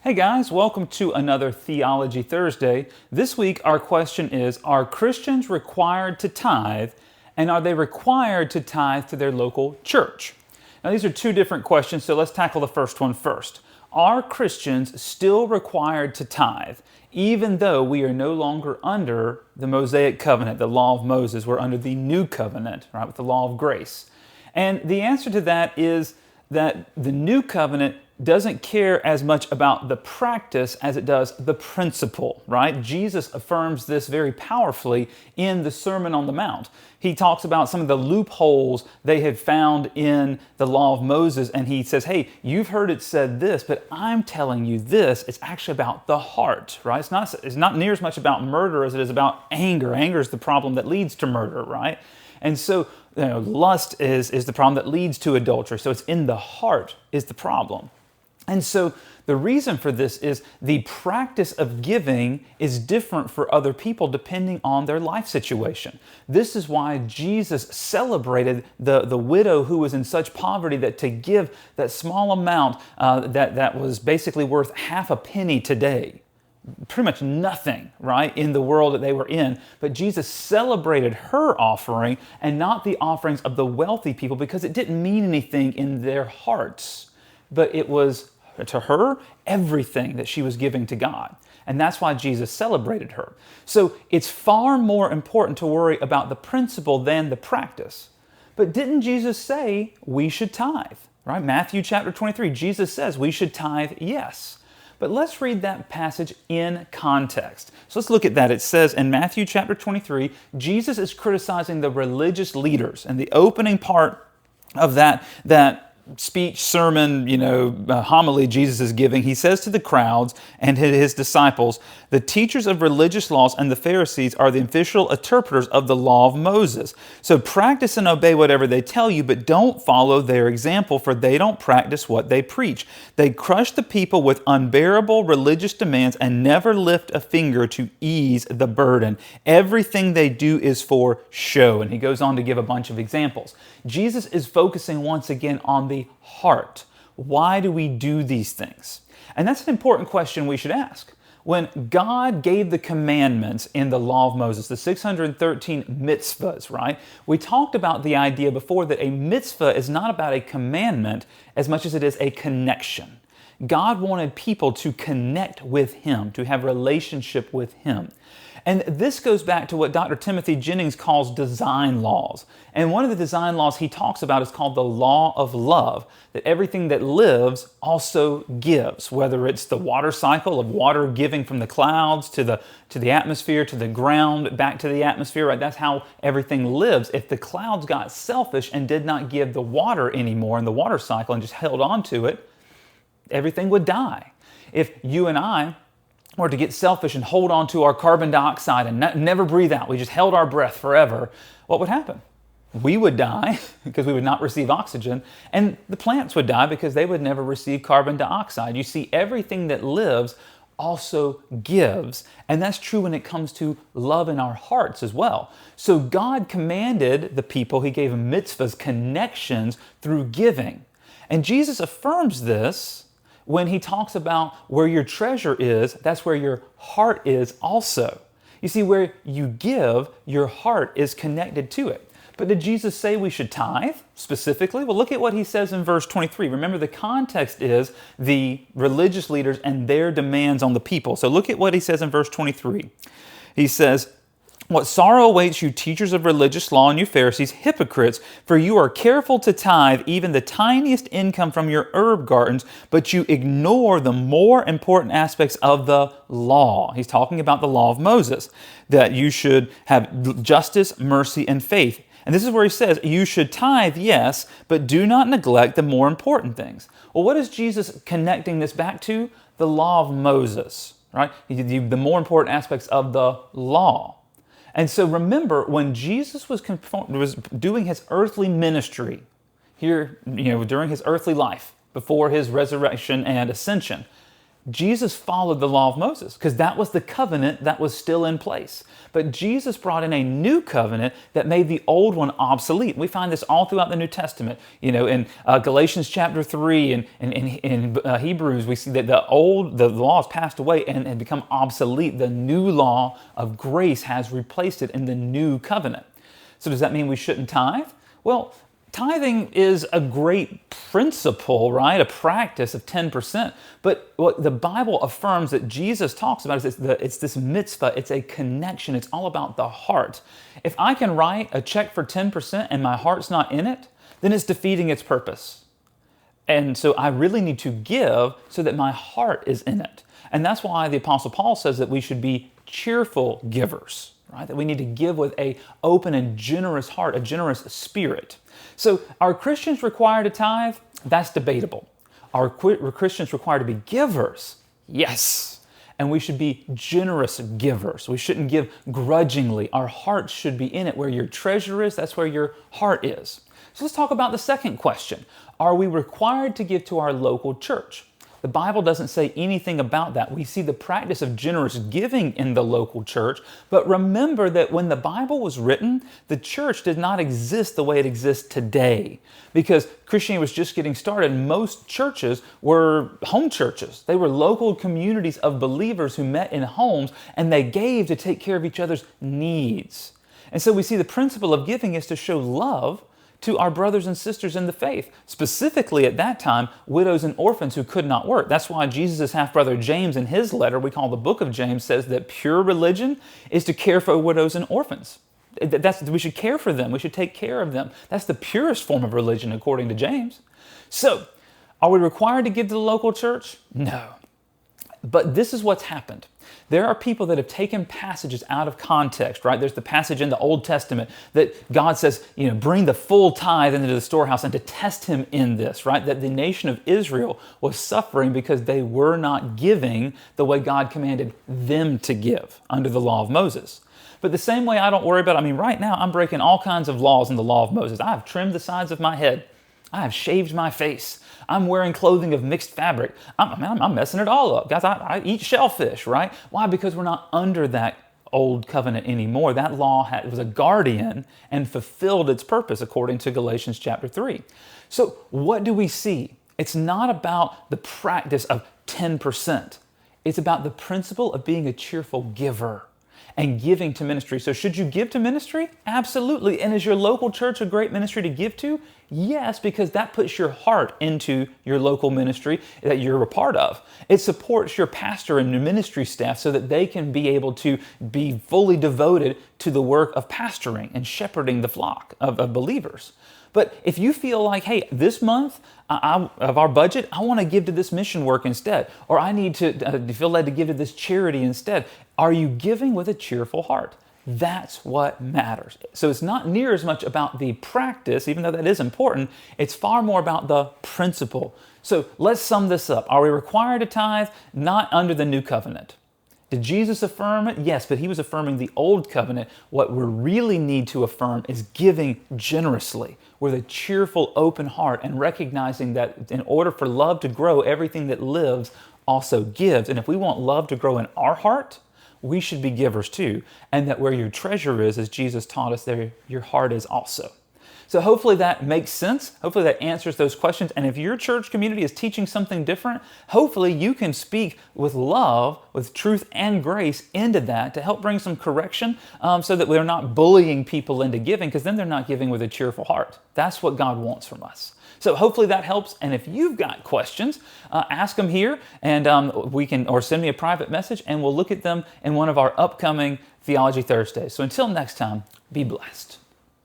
Hey guys, welcome to another Theology Thursday. This week our question is, are Christians required to tithe, and are they required to tithe to their local church? Now these are two different questions, so let's tackle the first one first. Are Christians still required to tithe, even though we are no longer under the Mosaic covenant, the law of Moses? We're under the new covenant, right, with the law of grace. And the answer to that is that the new covenant doesn't care as much about the practice as it does the principle, right? Jesus affirms this very powerfully in the Sermon on the Mount. He talks about some of the loopholes they had found in the law of Moses, and he says, hey, you've heard it said this, but I'm telling you this. It's actually about the heart, right? It's not near as much about murder as it is about anger. Anger is the problem that leads to murder, right? And so, lust is the problem that leads to adultery. So it's in the heart is the problem. And so the reason for this is the practice of giving is different for other people depending on their life situation. This is why Jesus celebrated the widow who was in such poverty that to give that small amount that was basically worth half a penny today. Pretty much nothing, right, in the world that they were in. But Jesus celebrated her offering and not the offerings of the wealthy people because it didn't mean anything in their hearts. But it was, to her, everything that she was giving to God. And that's why Jesus celebrated her. So it's far more important to worry about the principle than the practice. But didn't Jesus say we should tithe, right? Matthew chapter 23, Jesus says we should tithe, yes. But let's read that passage in context. So let's look at that. It says in Matthew chapter 23, Jesus is criticizing the religious leaders. And the opening part of that speech, sermon, homily Jesus is giving, he says to the crowds and his disciples, the teachers of religious laws and the Pharisees are the official interpreters of the law of Moses. So practice and obey whatever they tell you, but don't follow their example, for they don't practice what they preach. They crush the people with unbearable religious demands and never lift a finger to ease the burden. Everything they do is for show. And he goes on to give a bunch of examples. Jesus is focusing once again on the heart. Why do we do these things? And that's an important question we should ask. When God gave the commandments in the law of Moses, the 613 mitzvahs, right? We talked about the idea before that a mitzvah is not about a commandment as much as it is a connection. God wanted people to connect with Him, to have relationship with Him. And this goes back to what Dr. Timothy Jennings calls design laws. And one of the design laws he talks about is called the law of love, that everything that lives also gives, whether it's the water cycle of water giving from the clouds to the atmosphere, to the ground, back to the atmosphere, right? That's how everything lives. If the clouds got selfish and did not give the water anymore in the water cycle and just held on to it, everything would die. If you and I or to get selfish and hold on to our carbon dioxide and never breathe out, we just held our breath forever, what would happen? We would die because we would not receive oxygen, and the plants would die because they would never receive carbon dioxide. You see, everything that lives also gives, and that's true when it comes to love in our hearts as well. So God commanded the people, He gave them mitzvahs, connections through giving. And Jesus affirms this when He talks about where your treasure is, that's where your heart is also. You see, where you give, your heart is connected to it. But did Jesus say we should tithe specifically? Well, look at what He says in verse 23. Remember, the context is the religious leaders and their demands on the people. So look at what He says in verse 23. He says, what sorrow awaits you, teachers of religious law, and you Pharisees, hypocrites, for you are careful to tithe even the tiniest income from your herb gardens, but you ignore the more important aspects of the law. He's talking about the law of Moses, that you should have justice, mercy, and faith. And this is where he says, you should tithe, yes, but do not neglect the more important things. Well, what is Jesus connecting this back to? The law of Moses, right? The more important aspects of the law. And so remember, when Jesus was doing His earthly ministry here, during His earthly life, before His resurrection and ascension, Jesus followed the law of Moses because that was the covenant that was still in place. But Jesus brought in a new covenant that made the old one obsolete. We find this all throughout the New Testament. In Galatians chapter 3 and in Hebrews, we see that the law has passed away and had become obsolete. The new law of grace has replaced it in the new covenant. So does that mean we shouldn't tithe? Well, tithing is a great principle, right? A practice of 10%. But what the Bible affirms that Jesus talks about is it's this mitzvah. It's a connection. It's all about the heart. If I can write a check for 10% and my heart's not in it, then it's defeating its purpose. And so I really need to give so that my heart is in it. And that's why the Apostle Paul says that we should be cheerful givers, right? That we need to give with an open and generous heart, a generous spirit. So are Christians required to tithe? That's debatable. Are Christians required to be givers? Yes. And we should be generous givers. We shouldn't give grudgingly. Our heart should be in it. Where your treasure is, that's where your heart is. So let's talk about the second question. Are we required to give to our local church? The Bible doesn't say anything about that. We see the practice of generous giving in the local church, but remember that when the Bible was written, the church did not exist the way it exists today. Because Christianity was just getting started, most churches were home churches. They were local communities of believers who met in homes, and they gave to take care of each other's needs. And so we see the principle of giving is to show love to our brothers and sisters in the faith, specifically at that time, widows and orphans who could not work. That's why Jesus' half-brother James, in his letter, we call the book of James, says that pure religion is to care for widows and orphans. We should care for them. We should take care of them. That's the purest form of religion, according to James. So, are we required to give to the local church? No. But this is what's happened. There are people that have taken passages out of context, right? There's the passage in the Old Testament that God says, bring the full tithe into the storehouse and to test him in this, right? That the nation of Israel was suffering because they were not giving the way God commanded them to give under the law of Moses. But the same way I don't worry about, right now I'm breaking all kinds of laws in the law of Moses. I have trimmed the sides of my head. I have shaved my face. I'm wearing clothing of mixed fabric. I'm messing it all up. Guys, I eat shellfish, right? Why? Because we're not under that old covenant anymore. That law was a guardian and fulfilled its purpose according to Galatians chapter 3. So what do we see? It's not about the practice of 10%. It's about the principle of being a cheerful giver and giving to ministry. So should you give to ministry? Absolutely. And is your local church a great ministry to give to? Yes, because that puts your heart into your local ministry that you're a part of. It supports your pastor and your ministry staff so that they can be able to be fully devoted to the work of pastoring and shepherding the flock of believers. But if you feel like, hey, this month of our budget, I want to give to this mission work instead, or I need to feel led to give to this charity instead, are you giving with a cheerful heart? That's what matters. So it's not near as much about the practice, even though that is important. It's far more about the principle. So let's sum this up. Are we required to tithe? Not under the new covenant. Did Jesus affirm it? Yes, but he was affirming the old covenant. What we really need to affirm is giving generously with a cheerful, open heart and recognizing that in order for love to grow, everything that lives also gives. And if we want love to grow in our heart, we should be givers too. And that where your treasure is, as Jesus taught us, there your heart is also. So hopefully that makes sense. Hopefully that answers those questions. And if your church community is teaching something different, hopefully you can speak with love, with truth and grace into that to help bring some correction so that we're not bullying people into giving, because then they're not giving with a cheerful heart. That's what God wants from us. So hopefully that helps. And if you've got questions, ask them here and or send me a private message and we'll look at them in one of our upcoming Theology Thursdays. So until next time, be blessed.